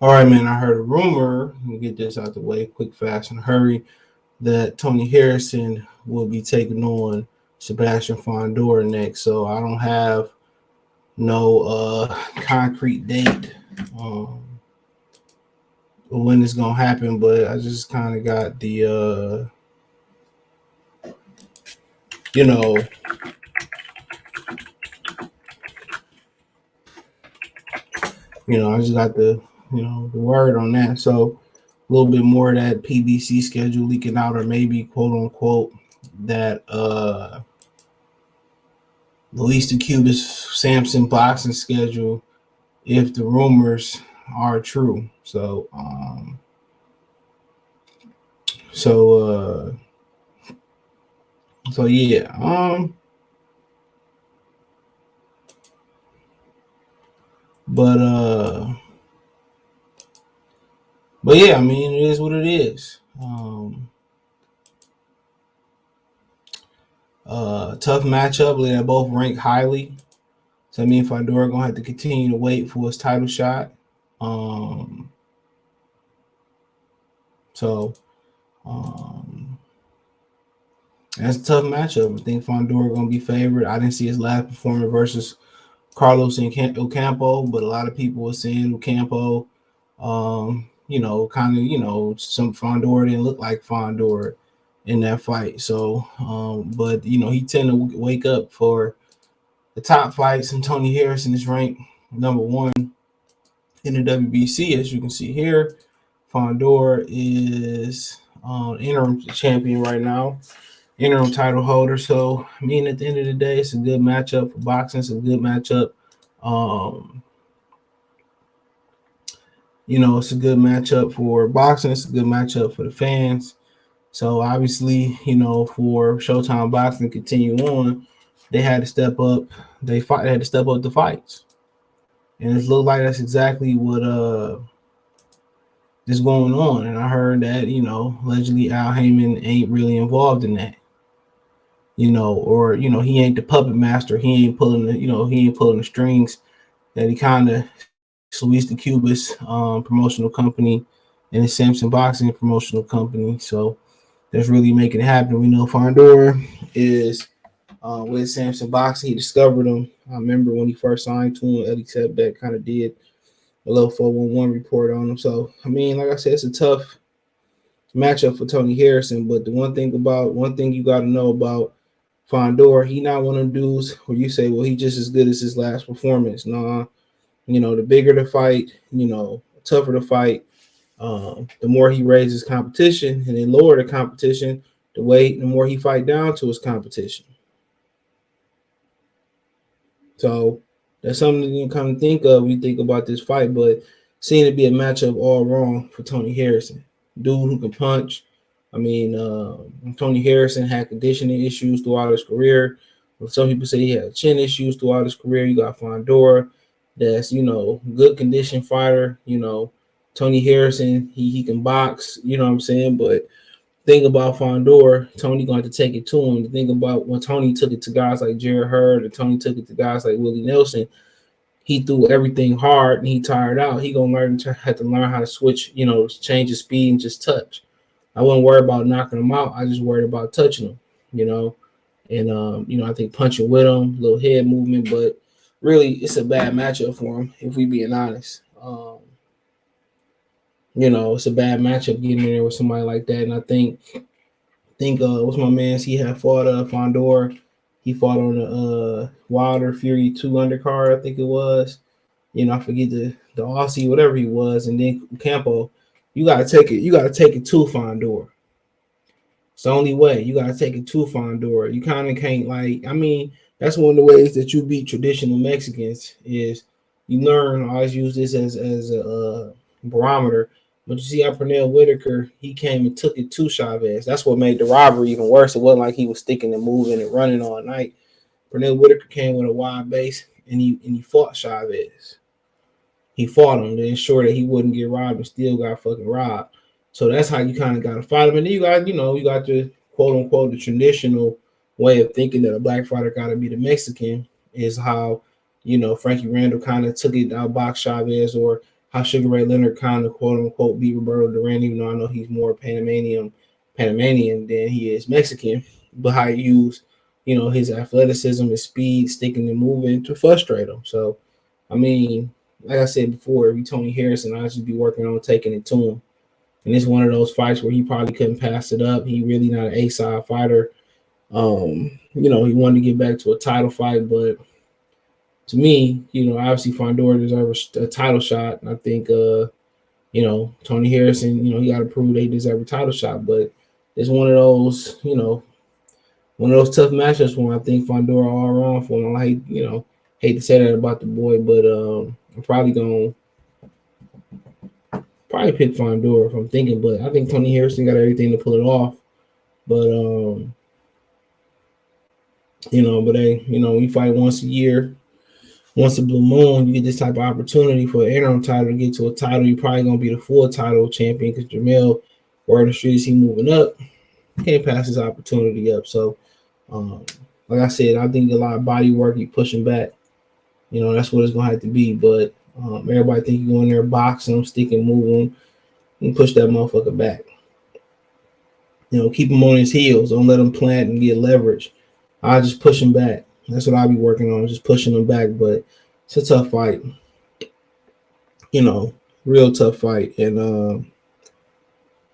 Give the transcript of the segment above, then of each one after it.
All right, man. I heard a rumor. Let me get this out the way, quick, fast, and hurry. That Tony Harrison will be taking on Sebastian Fundora next. So I don't have no concrete date when it's gonna happen, but I just kind of got the you know I just got the word on that. So a little bit more of that PBC schedule leaking out, or maybe quote unquote that Luis the Cubis Samson boxing schedule, if the rumors are true. So so yeah. But but yeah, I mean it is what it is. Tough matchup. They're both ranked highly. So I mean Fundora gonna have to continue to wait for his title shot. Um so that's a tough matchup. I think Fundora gonna be favored. I didn't see his last performance versus Carlos and Ocampo, but a lot of people were saying Ocampo, kind of, some Fundora didn't look like Fundora in that fight. So, but he tend to wake up for the top fights, and Tony Harrison is ranked number one in the WBC, as you can see here. Fundora is interim champion right now, interim title holder. So, I mean, at the end of the day, it's a good matchup for boxing. It's a good matchup. It's a good matchup for boxing. It's a good matchup for the fans. So, obviously, for Showtime Boxing to continue on, they had to step up. They had to step up the fights. And it looked like that's exactly what is going on. And I heard that, allegedly Al Heyman ain't really involved in that. Or he ain't the puppet master. He ain't pulling the strings. That he kind of Luis the Cubis promotional company and the Samson Boxing promotional company. So that's really making it happen. We know Fundora is with Samson Boxing. He discovered him. I remember when he first signed to him, Eddie Sepbeck kind of did a little 411 report on him. So, I mean, like I said, it's a tough matchup for Tony Harrison. But the one thing you got to know about Fundora, he not one of them dudes where you say, well, he just as good as his last performance. Nah, the bigger the fight, tougher the fight, the more he raises competition, and then lower the competition, the more he fight down to his competition. So that's something you kind of think of when you think about this fight, but seeing it be a matchup all wrong for Tony Harrison. Dude who can punch. I mean, Tony Harrison had conditioning issues throughout his career. Some people say he had chin issues throughout his career. You got Fundora, that's good condition fighter. Tony Harrison, he can box. You know what I'm saying? But think about Fundora, Tony going to take it to him. Think about when Tony took it to guys like Jared Hurd, and Tony took it to guys like Willie Nelson. He threw everything hard and he tired out. He gonna have to learn how to switch, change his speed and just touch. I wasn't worried about knocking him out. I just worried about touching him, And I think punching with him, little head movement, but really it's a bad matchup for him, if we being honest. It's a bad matchup getting in there with somebody like that. And I think what's my man's? He had fought Fundora. He fought on the Wilder Fury 2 undercard, I think it was. I forget the Aussie, whatever he was, and then Campo. You gotta take it. You gotta take it to Fundora. It's the only way. You gotta take it to Fundora. You kind of can't that's one of the ways that you beat traditional Mexicans is you learn. I always use this as a barometer. But you see how Pernell Whitaker, he came and took it to Chavez. That's what made the robbery even worse. It wasn't like he was sticking and moving and running all night. Pernell Whitaker came with a wide base and he fought Chavez. He fought him to ensure that he wouldn't get robbed and still got fucking robbed. So that's how you kind of got to fight him. And then you got the quote unquote the traditional way of thinking that a black fighter got to be the Mexican is how, Frankie Randall kind of took it out box Chavez, or how Sugar Ray Leonard kind of quote unquote beat Roberto Duran, even though I know he's more Panamanian than he is Mexican, but how he used, his athleticism, his speed, sticking and moving to frustrate him. So, I mean, like I said before, if you Tony Harrison, I should be working on taking it to him. And it's one of those fights where he probably couldn't pass it up. He really not an A-side fighter. He wanted to get back to a title fight, but to me, obviously Fundora deserves a title shot. And I think, Tony Harrison, he got to prove they deserve a title shot. But it's one of those, one of those tough matchups when I think Fundora all around for him. I hate to say that about the boy, but I'm probably going to pick Fundora if I'm thinking. But I think Tony Harrison got everything to pull it off. But, we fight once a year. Once a blue moon, you get this type of opportunity for an interim title to get to a title. You're probably going to be the full title champion because Jamel, word the streets, he moving up. Can't pass his opportunity up. So, like I said, I think a lot of body work, you pushing back. That's what it's going to have to be. But everybody think you go in there boxing him, sticking, moving, and push that motherfucker back. Keep him on his heels. Don't let him plant and get leverage. I'll just push him back. That's what I'll be working on, just pushing him back. But it's a tough fight. Real tough fight. And,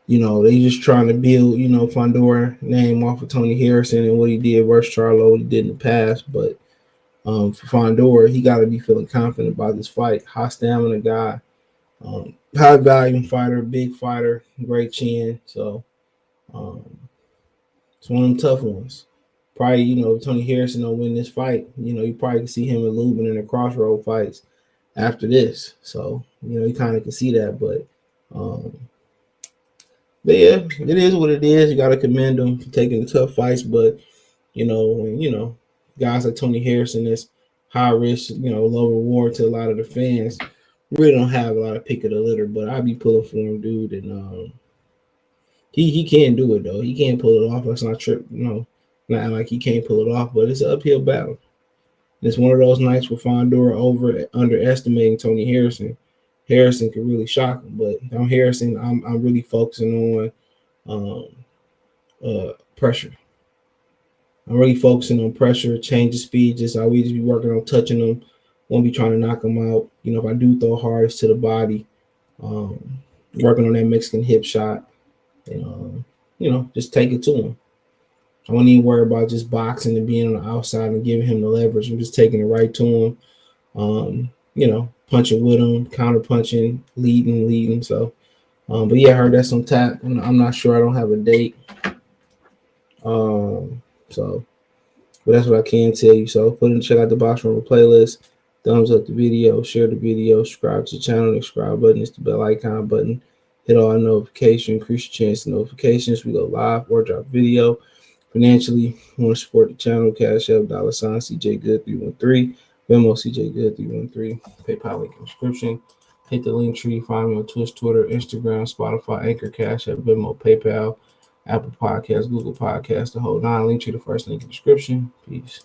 they just trying to build, Fundora name off of Tony Harrison and what he did versus Charlo, what he did in the past. But for Fundora, he got to be feeling confident about this fight. High stamina guy, high volume fighter, big fighter, great chin. So it's one of them tough ones. Probably, if Tony Harrison don't win this fight, you probably can see him and Lubin in the crossroad fights after this. So, you kind of can see that. But yeah, it is what it is. You got to commend him for taking the tough fights. But, when, guys like Tony Harrison is high risk, low reward to a lot of the fans, really don't have a lot of pick of the litter. But I'd be pulling for him, dude. And he can do it, though. He can pull it off. That's not true. Not like he can't pull it off, but it's an uphill battle. And it's one of those nights where Fundora underestimating Tony Harrison. Harrison could really shock him, but on Harrison, I'm really focusing on pressure. I'm really focusing on pressure, change of speed. Just I we just be working on touching him. Won't be trying to knock him out. If I do throw hard, it's to the body. Working on that Mexican hip shot, and just take it to him. I won't even worry about just boxing and being on the outside and giving him the leverage. I'm just taking it right to him. Punching with him, counter punching, leading. So, but yeah, I heard that's on tap. I'm not sure. I don't have a date. But that's what I can tell you. So, check out the Box Rumble playlist. Thumbs up the video, share the video, subscribe to the channel. The subscribe button is the bell icon button. Hit all notifications, increase your chance of notifications. We go live or drop video. Financially, you want to support the channel, Cash App, $ CJ Good 313, Venmo CJ Good 313, PayPal link in the description. Hit the link tree, find me on Twitch, Twitter, Instagram, Spotify, Anchor, Cash App, Venmo, PayPal, Apple Podcasts, Google Podcasts, the whole nine. Link tree, the first link in the description. Peace.